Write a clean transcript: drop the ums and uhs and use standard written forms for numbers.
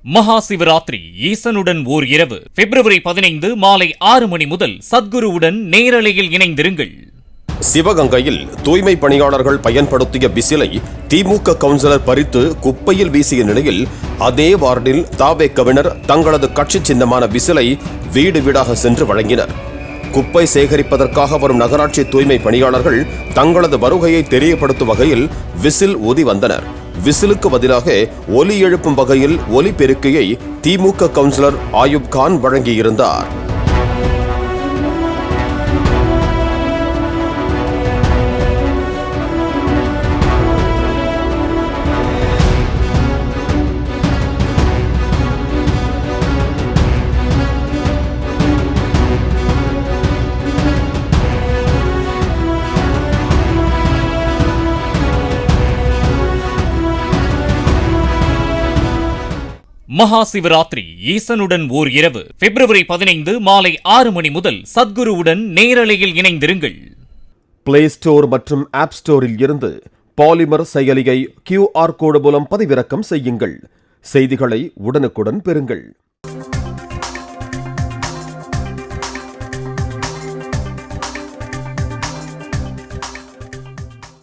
மகா சிவராத்திரி ஈசனுடன் ஓர் இரவு பிப்ரவரி 15 மாலை 6 மணி முதல் சத்குருவுடன் நேரலையில் இணைந்திருங்கள். சிவகங்கையில் தூய்மை பணியாளர்கள் பயன்படுத்திய விசிலை திமுக கவுன்சிலர் பறித்து குப்பையில் வீசிய நிலையில் அதே வார்டில் தவேகவினர் தங்களது கட்சி சின்னமான விசிலை வீடு வீடாக சென்று வழங்கினர். குப்பை சேகரிப்பதற்காக வரும் நகராட்சி தூய்மை பணியாளர்கள் தங்களது வருகையை தெரியப்படுத்தும் வகையில் விசில் ஊதி வந்தனர். விசிலுக்கு பதிலாக ஒலி எழுப்பும் வகையில் ஒலி பெருக்கியை திமுக கவுன்சிலர் ஆயுப் கான் வழங்கியிருந்தார். மகா சிவராத்திரி ஈசனுடன் ஓர் இரவு பிப்ரவரி 15 மாலை 6 மணி முதல் சத்குருவுடன் நேரலையில் இணைந்திருங்கள். பிளே ஸ்டோர் மற்றும் ஆப் ஸ்டோரில் இருந்து பாலிமர் செயலியை QR கோடு மூலம் பதிவிறக்கம் செய்யுங்கள். செய்திகளை உடனுக்குடன் பெறுங்கள்.